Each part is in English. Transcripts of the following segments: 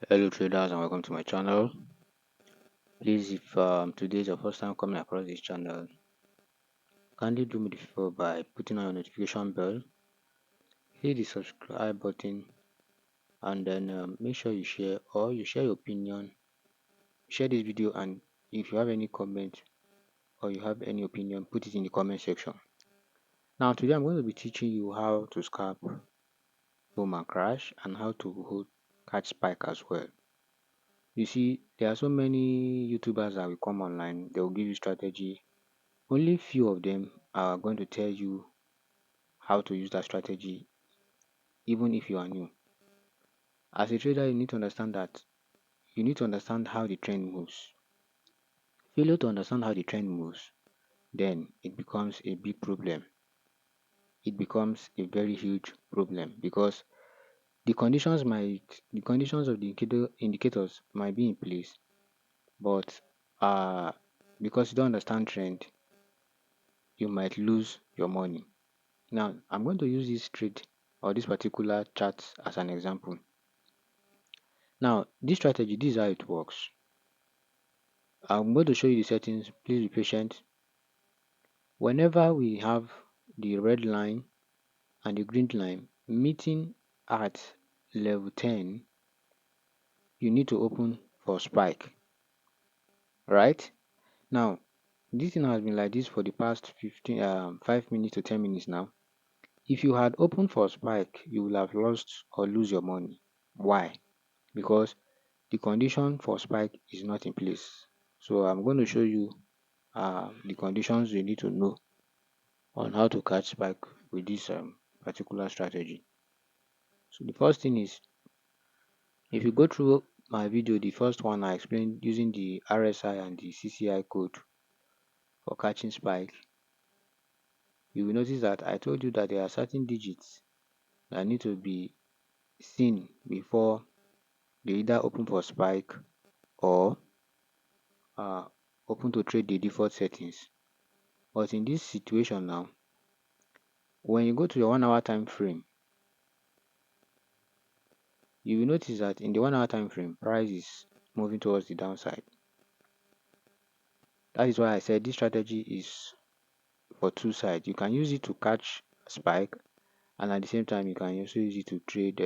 Hello traders and welcome to my channel. Please, if today is your first time coming across this channel, kindly do me the favor by putting on your notification bell, hit the subscribe button, and then make sure you share your opinion, share this video, and if you have any comment or you have any opinion, put it in the comment section. Now today I'm going to be teaching you how to scalp boom and crash and how to catch spike as well. You see, there are so many YouTubers that will come online, they will give you strategy. Only few of them are going to tell you how to use that strategy, even if you are new. As a trader, you need to understand how the trend moves. Failure to understand how the trend moves, then it becomes a big problem. It becomes a very huge problem because the conditions of the indicators might be in place, but uh because you don't understand trend, you might lose your money. Now, I'm going to use this trade or this particular chart as an example. Now, this strategy, this is how it works. I'm going to show you the settings. Please be patient. Whenever we have the red line and the green line meeting at level 10, you need to open for spike, right? Now, this thing has been like this for the past 5 minutes to 10 minutes now. If you had opened for spike, you will have lost or lose your money. Why? Because the condition for spike is not in place. So I'm going to show you the conditions you need to know on how to catch spike with this particular strategy. So the first thing is, if you go through my video, the first one I explained using the RSI and the CCI code for catching spike, you will notice that I told you that there are certain digits that need to be seen before they either open for spike or uh, open to trade the default settings. But in this situation now, when you go to your 1 hour time frame, you will notice that in the 1 hour time frame, price is moving towards the downside. That is why I said this strategy is for two sides. You can use it to catch spike, and at the same time, you can also use it to trade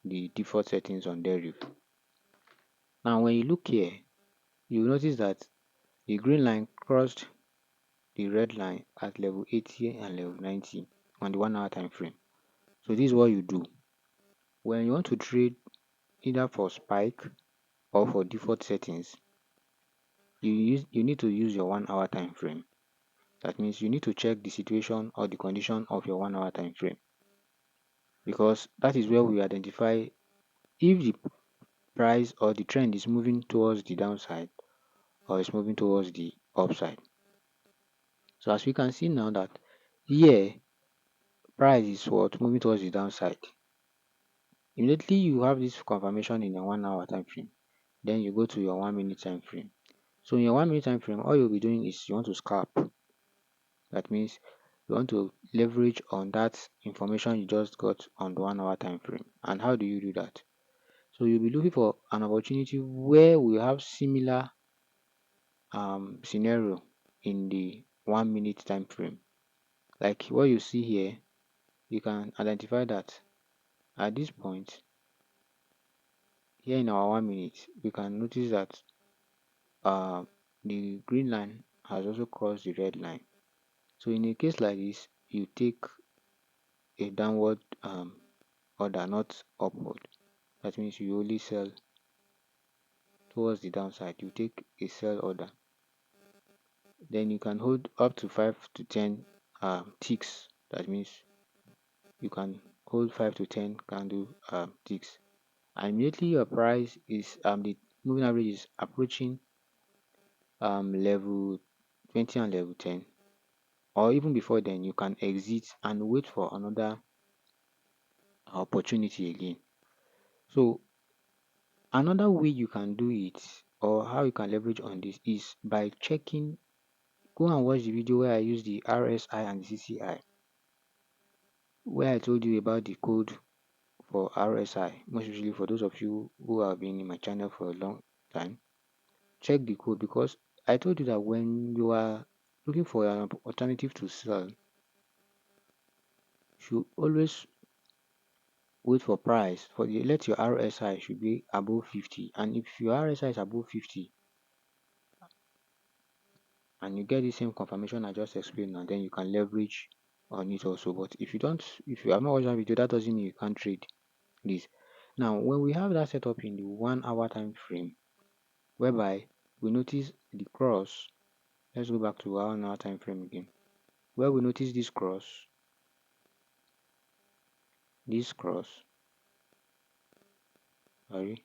the default settings on deriv. Now, when you look here, you will notice that the green line crossed the red line at level 80 and level 90 on the 1 hour time frame. So this is what you do when you want to trade either for spike or for default settings. You need to use your 1 hour time frame. That means you need to check the situation or the condition of your 1 hour time frame, because that is where we identify if the price or the trend is moving towards the downside or is moving towards the upside. So as we can see now that here price is what moving towards the downside. Immediately you have this confirmation in your 1 hour time frame, then you go to your 1 minute time frame. So in your 1 minute time frame, all you'll be doing is you want to scalp. That means you want to leverage on that information you just got on the 1 hour time frame. And how do you do that? So you'll be looking for an opportunity where we have similar scenario in the 1 minute time frame. Like what you see here, you can identify that at this point here in our 1 minute, we can notice that uh, the green line has also crossed the red line. So in a case like this, you take a downward order, not upward. That means you only sell towards the downside. You take a sell order. Then you can hold up to 5 to 10 ticks. That means you can hold 5 to 10 candle ticks. And immediately your price is the moving average is approaching level 20 and level 10, or even before then you can exit and wait for another opportunity again. So another way you can do it, or how you can leverage on this, is by checking. Go and watch the video where I use the RSI and the CCI, where I told you about the code for RSI, most usually for those of you who have been in my channel for a long time, check the code because I told you that when you are looking for an alternative to sell, you should always wait for price for the let your RSI should be above 50. And if your RSI is above 50 and you get the same confirmation I just explained now, then you can leverage on it also. But if you don't, if you have not watched that video, that doesn't mean you can't trade this. Now, when we have that set up in the 1 hour time frame, whereby we notice the cross, let's go back to our 1 hour time frame again, where we notice this cross, sorry,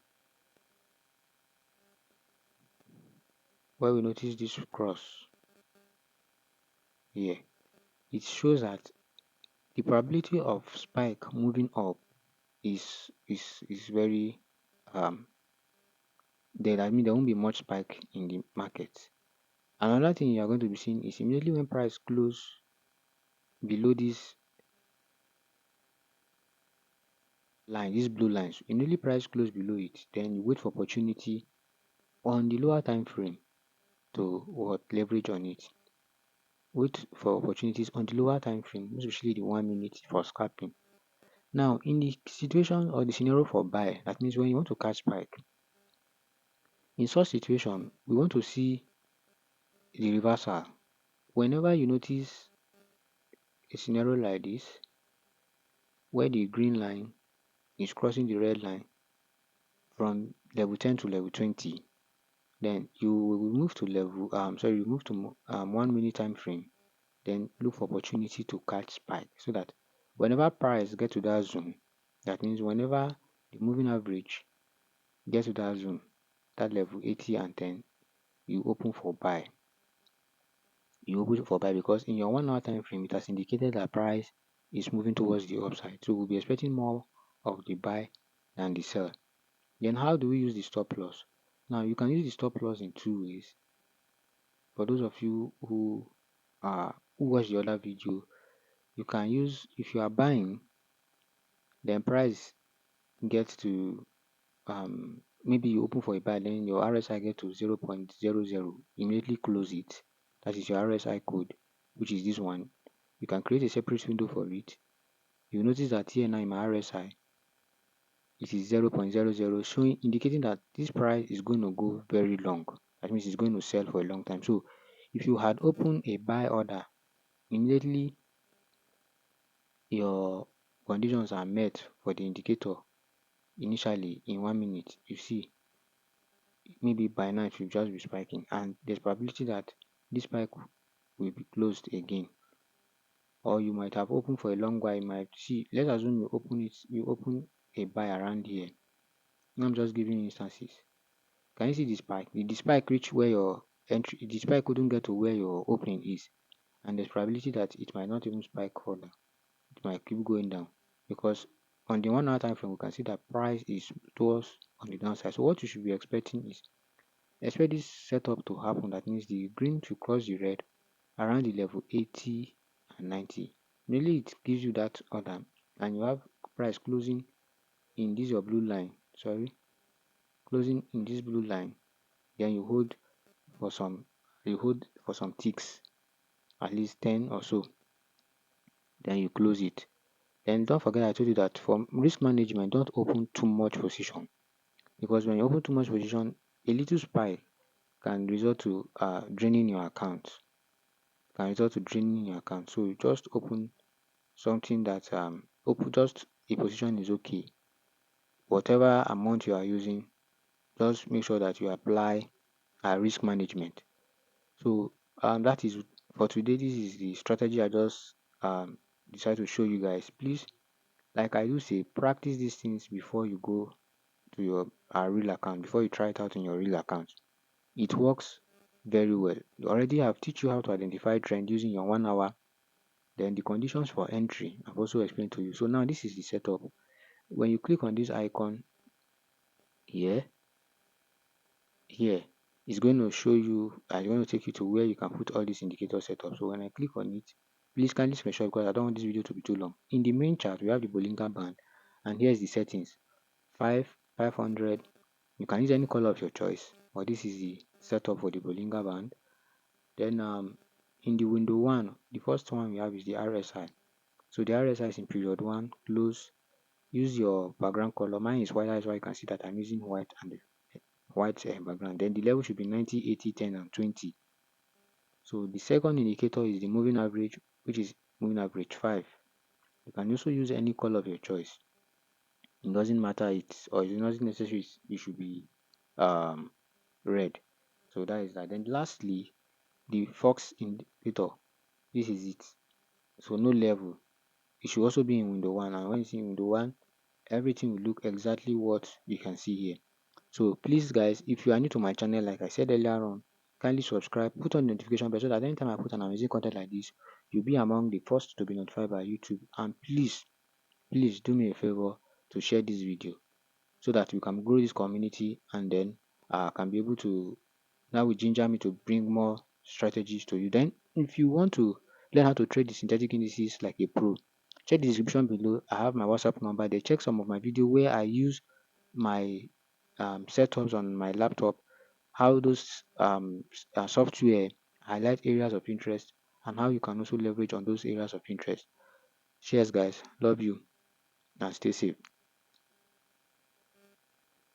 where we notice this cross here, it shows that the probability of spike moving up is very there. I mean, there won't be much spike in the market. Another thing you are going to be seeing is immediately when price close below this line, these blue lines, immediately price close below it, then you wait for opportunity on the lower time frame to what leverage on it. Wait for opportunities on the lower time frame, especially the 1 minute for scalping. Now, in the situation or the scenario for buy, that means when you want to catch spike, in such situation, we want to see the reversal. Whenever you notice a scenario like this, where the green line is crossing the red line from level 10 to level 20, then you will move to you move to 1 minute time frame, then look for opportunity to catch spike so that whenever price get to that zone, that means whenever the moving average get to that zone, that level 80 and 10, you open for buy. You open for buy because in your 1 hour time frame, it has indicated that price is moving towards the upside. So we'll be expecting more of the buy than the sell. Then how do we use the stop loss? Now you can use the stop loss in two ways. For those of you who watch the other video, you can use if you are buying, then price gets to maybe you open for a buy, then your RSI get to 0.00, immediately close it. That is your RSI code, which is this one. You can create a separate window for it. You notice that here now in my RSI, it is 0.00, showing indicating that this price is going to go very long. That means it's going to sell for a long time. So if you had opened a buy order, immediately your conditions are met for the indicator initially in 1 minute. You see, maybe by now it will just be spiking, and there's probability that this spike will be closed again. Or you might have opened for a long while. You might see, let's assume you open a buy around here. Now I'm just giving you instances. Can you see the spike? The spike reach where your entry, the spike couldn't get to where your opening is, and there's probability that it might not even spike further. It might keep going down because on the 1 hour time frame we can see that price is towards on the downside. So what you should be expecting is expect this setup to happen. That means the green to cross the red around the level 80 and 90. Really, it gives you that order, and you have price closing in this your blue line. Sorry, closing in this blue line. Then for some you hold for some ticks, at least 10 or so. Then you close it. Then don't forget I told you that for risk management, don't open too much position because when you open too much position, a little spike can result to draining your account. Can result to draining your account. So you just open something that open just a position is okay. Whatever amount you are using, just make sure that you apply risk management. So that is for today. This is the strategy I just decided to show you guys. Please, like I do say, practice these things before you go to your real account, before you try it out in your real account. It works very well. Already I've teach you how to identify trend using your 1 hour. Then the conditions for entry I've also explained to you. So now this is the setup. When you click on this icon here, here it's going to show you, it's going to take you to where you can put all these indicator setup. So when I click on it, please kindly screenshot because I don't want this video to be too long. In the main chart, we have the Bollinger Band And here's the settings: 5, 500. You can use any color of your choice, but this is the setup for the Bollinger Band. Then in the window one, the first one we have is the RSI. So the RSI is in period one, close. Use your background color. Mine is white, that's why you can see that I'm using white and the white background. Then the level should be 90, 80, 10, and 20. So the second indicator is the moving average, which is moving average 5. You can also use any color of your choice. It doesn't matter, it's not necessary it should be um red. So that is that. Then lastly, the Fox indicator. This is it. So no level. It should also be in window one. And when it's in window one, everything will look exactly what you can see here. So please guys, if you are new to my channel, like I said earlier on, kindly subscribe, put on notification bell so that anytime I put an amazing content like this, you'll be among the first to be notified by YouTube. And please do me a favor to share this video so that we can grow this community, and then can be able to, that will ginger me to bring more strategies to you. Then if you want to learn how to trade the synthetic indices like a pro, check the description below. I have my WhatsApp number there. Check some of my video where I use my setups on my laptop, how those software highlight areas of interest, and how you can also leverage on those areas of interest. Cheers guys, love you and stay safe.